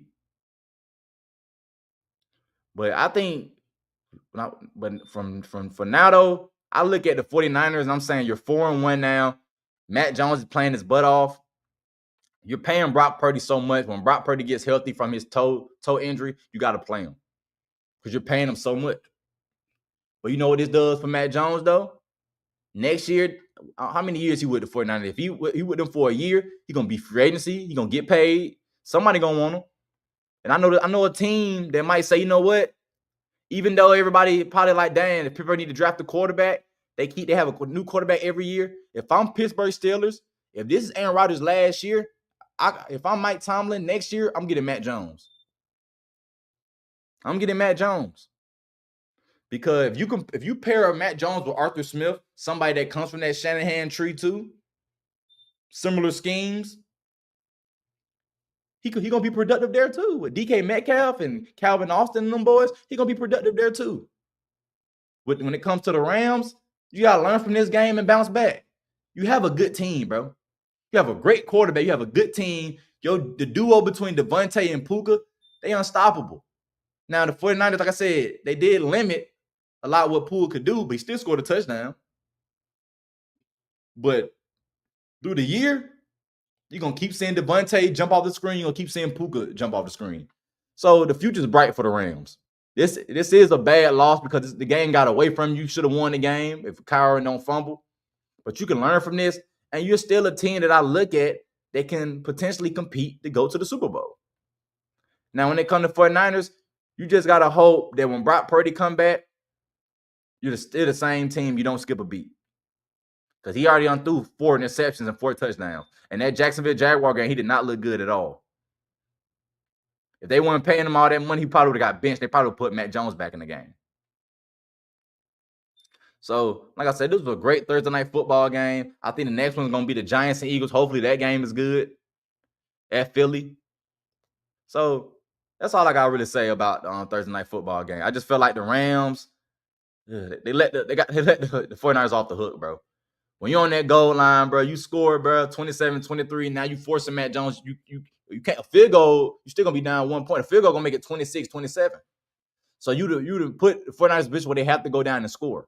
But I think, for now though, I look at the 49ers and I'm saying you're 4-1 now. Matt Jones is playing his butt off. You're paying Brock Purdy so much. When Brock Purdy gets healthy from his toe injury, you got to play him, because you're paying him so much. But you know what this does for Matt Jones though? Next year, how many years he with the 49ers? If he with them for a year, he's going to be free agency. He's going to get paid. Somebody going to want him. And I know a team that might say, you know what? Even though everybody probably like, dang, if people need to draft a quarterback, they have a new quarterback every year. If I'm Pittsburgh Steelers, if this is Aaron Rodgers last year, if I'm Mike Tomlin next year, I'm getting Matt Jones. Because if you pair Matt Jones with Arthur Smith, somebody that comes from that Shanahan tree too, similar schemes, he gonna be productive there too. With DK Metcalf and Calvin Austin and them boys, he gonna be productive there too. When it comes to the Rams, you gotta learn from this game and bounce back. You have a good team, bro. You have a great quarterback. You have a good team. The duo between Devontae and Puka, they unstoppable. Now, the 49ers, like I said, they did limit a lot what Puka could do, but he still scored a touchdown. But through the year, you're going to keep seeing Devontae jump off the screen. You're going to keep seeing Puka jump off the screen. So the future's bright for the Rams. This is a bad loss because the game got away from you. You should have won the game if Kyron don't fumble. But you can learn from this, and you're still a team that I look at that can potentially compete to go to the Super Bowl. Now, when it comes to 49ers, you just got to hope that when Brock Purdy come back, you're still the same team. You don't skip a beat. Because he already threw 4 interceptions and 4 touchdowns. And that Jacksonville Jaguar game, he did not look good at all. If they weren't paying him all that money, he probably would have got benched. They probably would put Matt Jones back in the game. So, like I said, this was a great Thursday night football game. I think the next one's going to be the Giants and Eagles. Hopefully that game is good at Philly. So, that's all I got to really say about the Thursday night football game. I just felt like the Rams, they let the 49ers off the hook, bro. When you're on that goal line, bro, you score, bro, 27-23. Now you forcing Matt Jones. You can't, a field goal, you're still going to be down 1 point. A field goal going to make it 26-27. So you put the 49ers bitch where they have to go down and score.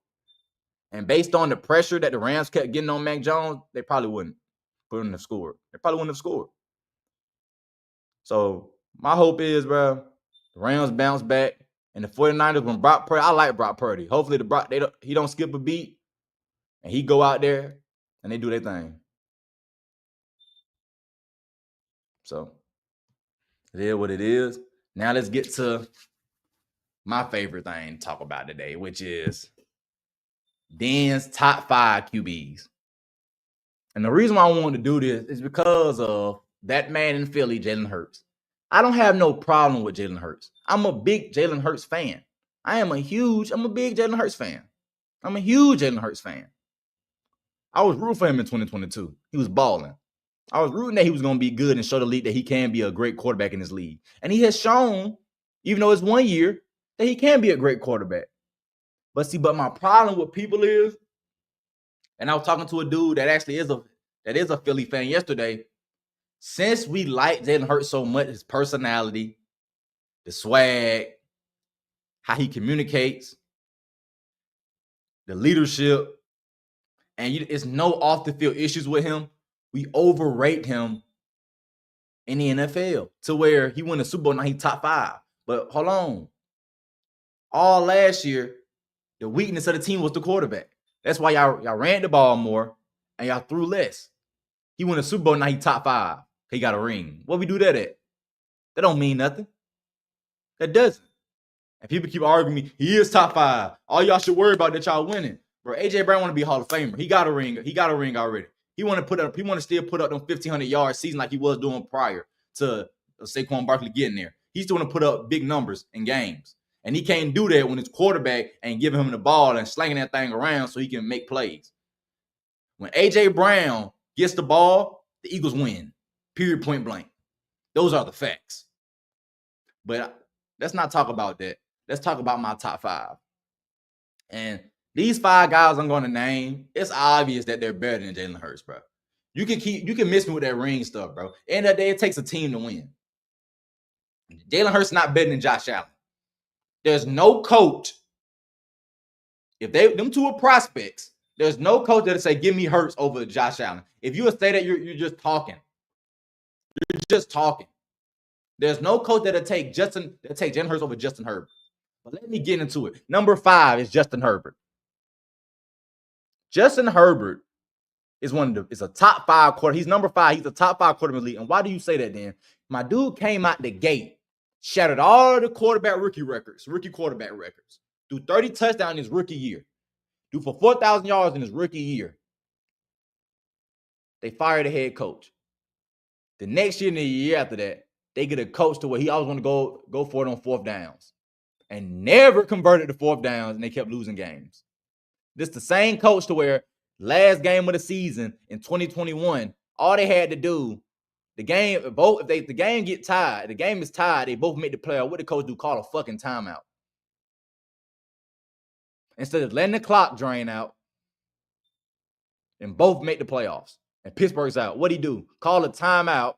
And based on the pressure that the Rams kept getting on Mac Jones, they probably wouldn't put him to score. They probably wouldn't have scored. So my hope is, bro, the Rams bounce back. And the 49ers, when Brock Purdy, I like Brock Purdy. Hopefully he don't skip a beat. And he go out there and they do their thing. So it is what it is. Now let's get to my favorite thing to talk about today, which is Dan's top 5 QBs. And the reason why I wanted to do this is because of that man in Philly, Jalen Hurts. I don't have no problem with Jalen Hurts. I'm a big Jalen Hurts fan. I'm a big Jalen Hurts fan. I'm a huge Jalen Hurts fan. I was rooting for him in 2022. He was balling. I was rooting that he was going to be good and show the league that he can be a great quarterback in this league. And he has shown, even though it's 1 year, that he can be a great quarterback. But my problem with people is, and I was talking to a dude that actually is a Philly fan yesterday. Since we like Jalen Hurts so much, his personality, the swag, how he communicates, the leadership, and it's no off the field issues with him, we overrate him in the NFL to where he won a Super Bowl, now he's top 5. But hold on. All last year, the weakness of the team was the quarterback. That's why y'all ran the ball more and y'all threw less. He won a Super Bowl, now he's top 5. He got a ring. What we do that at? That don't mean nothing. That doesn't. And people keep arguing me, he is top 5. All y'all should worry about that y'all winning. Bro, AJ Brown want to be a Hall of Famer. He got a ring. He got a ring already. He want to still put up them 1,500 yard season like he was doing prior to Saquon Barkley getting there. He still want to put up big numbers in games. And he can't do that when his quarterback ain't giving him the ball and slinging that thing around so he can make plays. When AJ Brown gets the ball, the Eagles win. Period, point blank. Those are the facts. But let's not talk about that. Let's talk about my top 5. And these 5 guys I'm going to name, it's obvious that they're better than Jalen Hurts, bro. You can miss me with that ring stuff, bro. End of the day, it takes a team to win. Jalen Hurts not better than Josh Allen. There's no coach. If them two are prospects, there's no coach that'll say, give me Hurts over Josh Allen. If you would say that, you're just talking. You're just talking. There's no coach that'll take Jalen Hurts over Justin Herbert. But let me get into it. Number 5 is Justin Herbert. Justin Herbert is a top 5 quarter. He's number 5. He's a top 5 quarterback in the league. And why do you say that, Dan? My dude came out the gate, shattered all the rookie quarterback records. Threw 30 touchdowns in his rookie year. Threw for 4,000 yards in his rookie year. They fired the head coach. The next year and the year after that, they get a coach to where he always want to go for it on 4th downs. and never converted to fourth downs, and they kept losing games. This the same coach to where last game of the season in 2021, all they had to do, the game, if the game get tied, the game is tied, they both make the playoff. What the coach do? Call a fucking timeout. Instead of letting the clock drain out and both make the playoffs. And Pittsburgh's out. What'd he do? Call a timeout.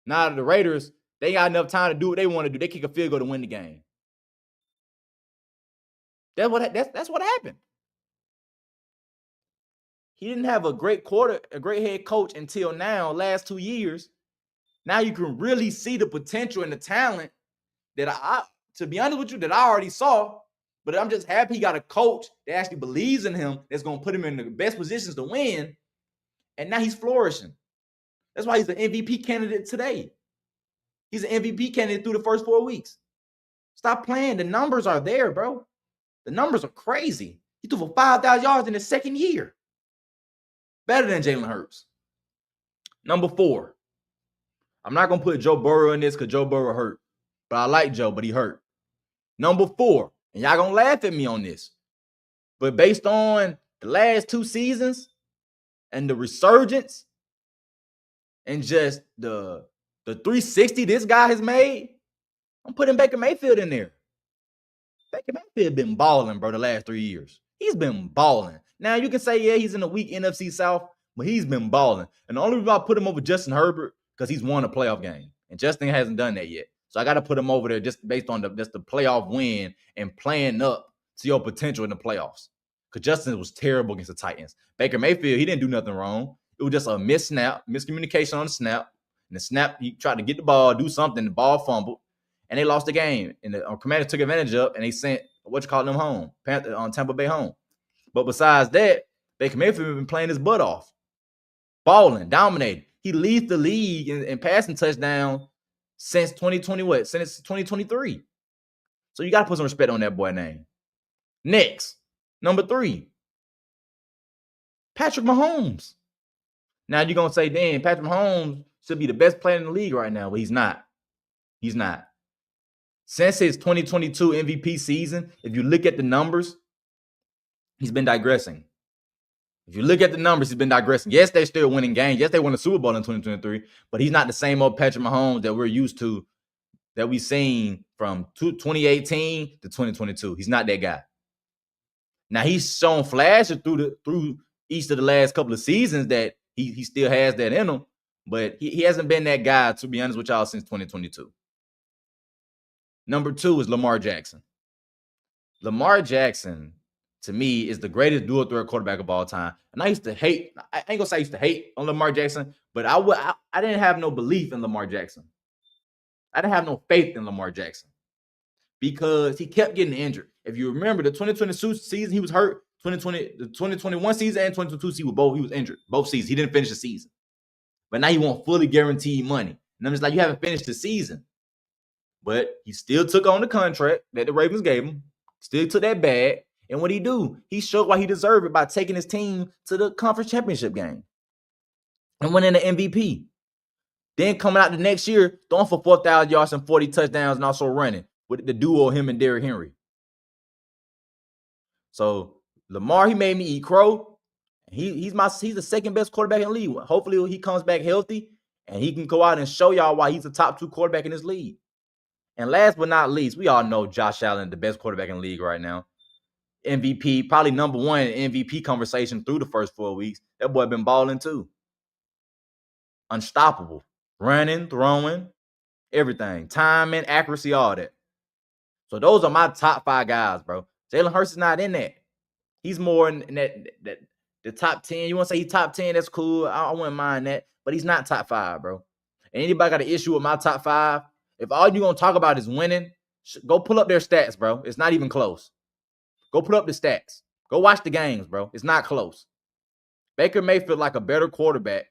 Now the Raiders, they got enough time to do what they want to do. They kick a field goal to win the game. That's what happened. He didn't have a great head coach until now, last 2 years. Now you can really see the potential and the talent that I to be honest with you, that I already saw. But I'm just happy he got a coach that actually believes in him, that's going to put him in the best positions to win. And now he's flourishing. That's why he's an MVP candidate today. He's an MVP candidate through the first 4 weeks. Stop playing. The numbers are there, bro. The numbers are crazy. He threw for 5,000 yards in his second year. Better than Jalen Hurts. Number 4. I'm not going to put Joe Burrow in this because Joe Burrow hurt. But I like Joe, but he hurt. Number 4. And y'all going to laugh at me on this. But based on the last 2 seasons and the resurgence and just the 360 this guy has made, I'm putting Baker Mayfield in there. Baker Mayfield been balling, bro, the last 3 years. He's been balling. Now, you can say, yeah, he's in a weak NFC South, but he's been balling. And the only reason I put him over Justin Herbert, because he's won a playoff game. And Justin hasn't done that yet. So I got to put him over there just based on just the playoff win and playing up to your potential in the playoffs. Because Justin was terrible against the Titans. Baker Mayfield, he didn't do nothing wrong. It was just a miscommunication on the snap. And the snap, he tried to get the ball, do something, the ball fumbled. And they lost the game. And the Commanders took advantage of, and they sent, them home, on Tampa Bay home. But besides that, Baker Mayfield has been playing his butt off. Balling, dominating. He leads the league in passing touchdown since 2020, since 2023. So you got to put some respect on that boy's name. Next, number 3, Patrick Mahomes. Now you're going to say, damn, Patrick Mahomes should be the best player in the league right now. But he's not. He's not. Since his 2022 MVP season, if you look at the numbers, he's been digressing. If you look at the numbers, he's been digressing. Yes, they're still winning games. Yes, they won the Super Bowl in 2023, but he's not the same old Patrick Mahomes that we're used to, that we've seen from 2018 to 2022. He's not that guy. Now, he's shown flashes through each of the last couple of seasons that he still has that in him, but he hasn't been that guy, to be honest with y'all, since 2022. Number 2 is Lamar Jackson. Lamar Jackson, to me, is the greatest dual threat quarterback of all time. And I used to hate, I ain't gonna say I used to hate on Lamar Jackson, but I didn't have no belief in Lamar Jackson. I didn't have no faith in Lamar Jackson because he kept getting injured. If you remember the 2022 season, he was hurt. The 2021 season and 2022 season, he was injured. Both seasons. He didn't finish the season. But now he wants fully guaranteed money. And I'm just like, you haven't finished the season. But he still took on the contract that the Ravens gave him. Still took that bag. And what he do? He showed why he deserved it by taking his team to the conference championship game and winning the MVP. Then coming out the next year, throwing for 4,000 yards and 40 touchdowns and also running with the duo of him and Derrick Henry. So Lamar, he made me eat crow. He's the second best quarterback in the league. Hopefully he comes back healthy and he can go out and show y'all why he's the top 2 quarterback in this league. And last but not least, we all know Josh Allen, the best quarterback in the league right now. MVP, probably number 1 MVP conversation through the first 4 weeks. That boy been balling too. Unstoppable. Running, throwing, everything. Timing, accuracy, all that. So those are my top 5 guys, bro. Jalen Hurts is not in that. He's more in that the top 10. You want to say he's top 10? That's cool. I wouldn't mind that. But he's not top 5, bro. And anybody got an issue with my top 5? If all you're going to talk about is winning, go pull up their stats, bro. It's not even close. Go put up the stats. Go watch the games, bro. It's not close. Baker Mayfield like a better quarterback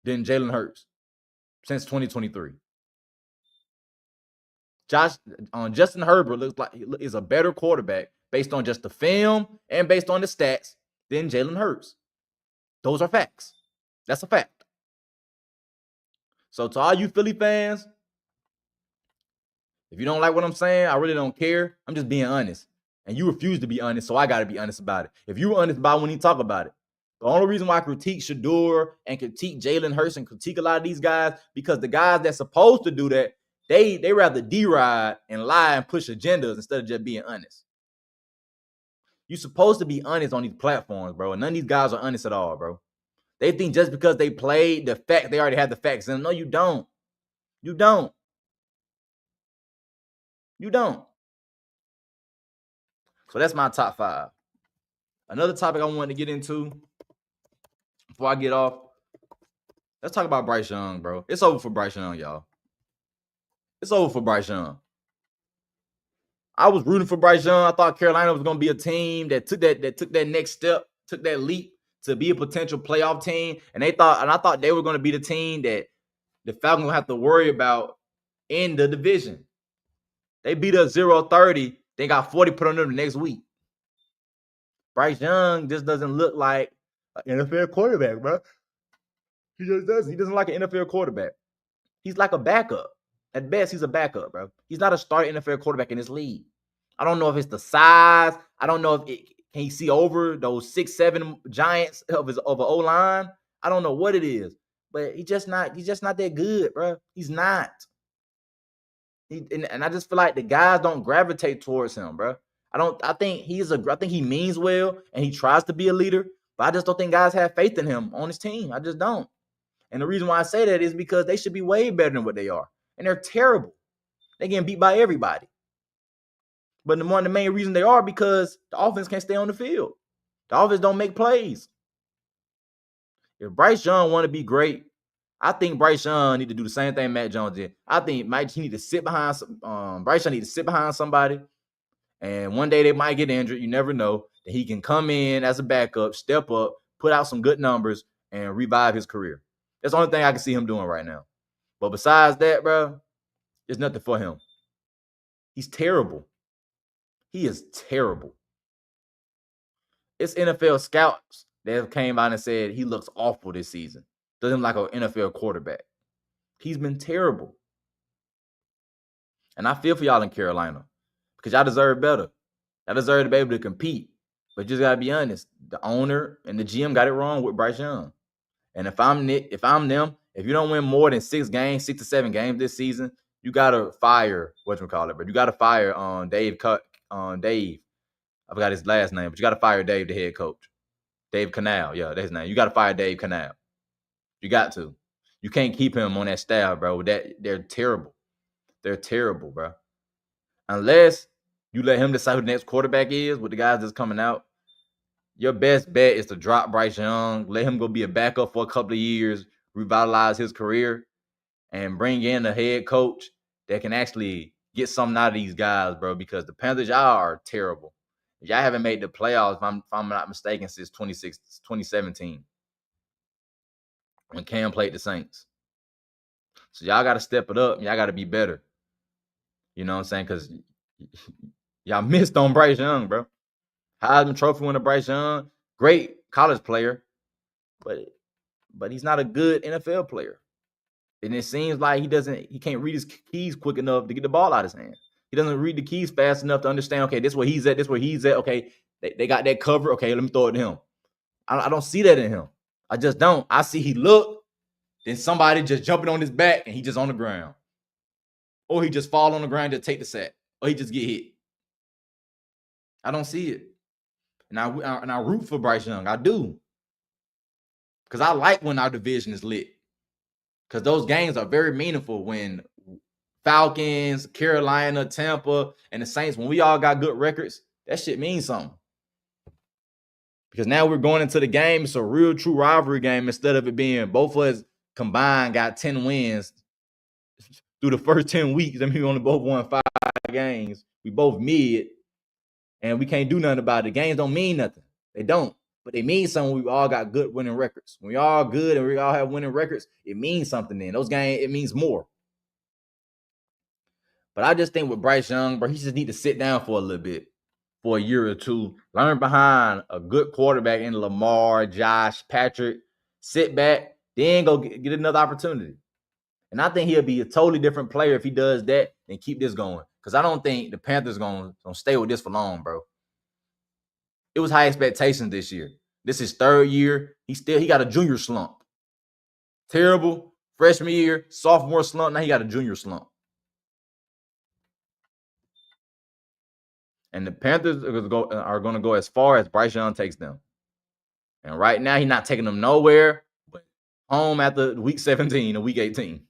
than Jalen Hurts since 2023. Justin Herbert looks like he is a better quarterback based on just the film and based on the stats than Jalen Hurts. Those are facts. That's a fact. So to all you Philly fans, If you don't like what I'm saying, I really don't care. I'm just being honest. And you refuse to be honest, so I got to be honest about it. If you were honest about it when you talk about it. The only reason why I critique Shedeur and critique Jalen Hurts and critique a lot of these guys, because the guys that's supposed to do that, they rather D-ride and lie and push agendas instead of just being honest. You're supposed to be honest on these platforms, bro. And none of these guys are honest at all, bro. They think just because they played the fact, they already have the facts in them. No, you don't. You don't. You don't. So that's my top 5. Another topic I wanted to get into before I get off, let's talk about Bryce Young, bro. It's over for Bryce Young, y'all. It's over for Bryce Young. I was rooting for Bryce Young. I thought Carolina was going to be a team that took that next step, took that leap to be a potential playoff team. And I thought they were going to be the team that the Falcons will have to worry about in the division. They beat us 0-30. They got 40 put on them the next week. Bryce Young just doesn't look like an NFL quarterback, bro. He just doesn't. He doesn't like an NFL quarterback. He's like a backup. At best, he's a backup, bro. He's not a starting NFL quarterback in this league. I don't know if it's the size. I don't know if can he see over those 6'7" giants of an O-line. I don't know what it is, but he's just not that good, bro. He's not. And I just feel like the guys don't gravitate towards him, bro. I think he means well and he tries to be a leader, but I just don't think guys have faith in him on his team. I just don't. And the reason why I say that is because they should be way better than what they are. And they're terrible. They're getting beat by everybody. But the main reason they are because the offense can't stay on the field. The offense don't make plays. If Bryce Young want to be great, I think Bryce Young need to do the same thing Matt Jones did. I think he need to sit behind Bryce Young need to sit behind somebody, and one day they might get injured. You never know. That he can come in as a backup, step up, put out some good numbers, and revive his career. That's the only thing I can see him doing right now. But besides that, bro, there's nothing for him. He's terrible. He is terrible. It's NFL scouts that have came out and said he looks awful this season. Doesn't look like an NFL quarterback. He's been terrible. And I feel for y'all in Carolina because y'all deserve better. Y'all deserve to be able to compete. But you just got to be honest. The owner and the GM got it wrong with Bryce Young. And if I'm them, if you don't win more than 6 to 7 games this season, you got to fire, but you got to fire Dave. I forgot his last name, but you got to fire Dave, the head coach. Dave Canal. Yeah, that's his name. You got to fire Dave Canal. You got to. You can't keep him on that staff, bro. They're terrible. They're terrible, bro. Unless you let him decide who the next quarterback is with the guys that's coming out, your best bet is to drop Bryce Young, let him go be a backup for a couple of years, revitalize his career, and bring in a head coach that can actually get something out of these guys, bro, because the Panthers, y'all are terrible. Y'all haven't made the playoffs, if I'm not mistaken, since 2017 when Cam played the Saints. So y'all got to step it up. Y'all got to be better. You know what I'm saying? Because y'all missed on Bryce Young, bro. Heisman Trophy winner Bryce Young, great college player, but he's not a good NFL player. And it seems like he can't read his keys quick enough to get the ball out of his hand. He doesn't read the keys fast enough to understand, okay, this is where he's at, this is where he's at. Okay, they got that cover. Okay, let me throw it to him. I don't see that in him. I just don't. I see he look, then somebody just jumping on his back and he just on the ground. Or he just fall on the ground to take the sack. Or he just get hit. I don't see it. And I root for Bryce Young. I do. Because I like when our division is lit. Because those games are very meaningful when Falcons, Carolina, Tampa, and the Saints, when we all got good records, that shit means something. Because now we're going into the game. It's a real true rivalry game instead of it being both of us combined got 10 wins through the first 10 weeks. I mean, we only both won 5 games. We both mid, and we can't do nothing about it. The games don't mean nothing. They don't. But they mean something when we all got good winning records. When we all good and we all have winning records, it means something then. Those games, it means more. But I just think with Bryce Young, bro, he just need to sit down for a little bit, for a year or two, learn behind a good quarterback in Lamar, Josh, Patrick, sit back, then go get another opportunity. And I think he'll be a totally different player if he does that and keep this going. Because I don't think the Panthers gonna stay with this for long, bro. It was high expectations this year. This is his third year. He got a junior slump. Terrible freshman year, sophomore slump. Now he got a junior slump. And the Panthers are going to go as far as Bryce Young takes them. And right now, he's not taking them nowhere but home after week 17 or week 18.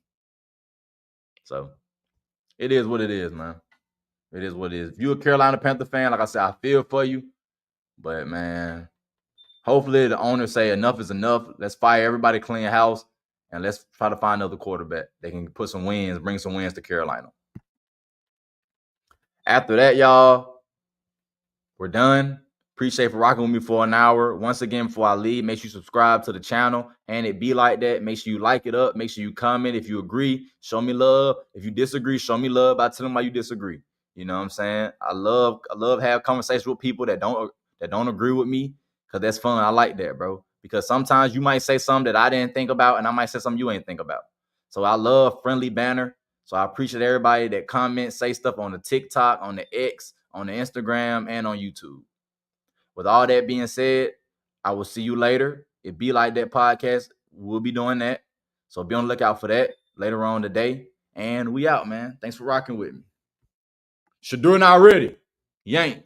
So it is what it is, man. It is what it is. If you're a Carolina Panther fan, like I said, I feel for you. But, man, hopefully the owners say enough is enough. Let's fire everybody, clean house, and let's try to find another quarterback. They can put some wins, bring some wins to Carolina. After that, y'all, we're done. Appreciate for rocking with me for an hour. Once again, before I leave, make sure you subscribe to the channel. And it be like that. Make sure you like it up. Make sure you comment. If you agree, show me love. If you disagree, show me love by telling them why you disagree. You know what I'm saying? I love have conversations with people that don't agree with me, because that's fun. I like that, bro. Because sometimes you might say something that I didn't think about, and I might say something you ain't think about. So I love friendly banner. So I appreciate everybody that comments, say stuff on the TikTok, on the X, on the Instagram, and on YouTube. With all that being said, I will see you later. It Be Like That podcast. We'll be doing that. So be on the lookout for that later on today. And we out, man. Thanks for rocking with me. Shedeur not ready. Yank.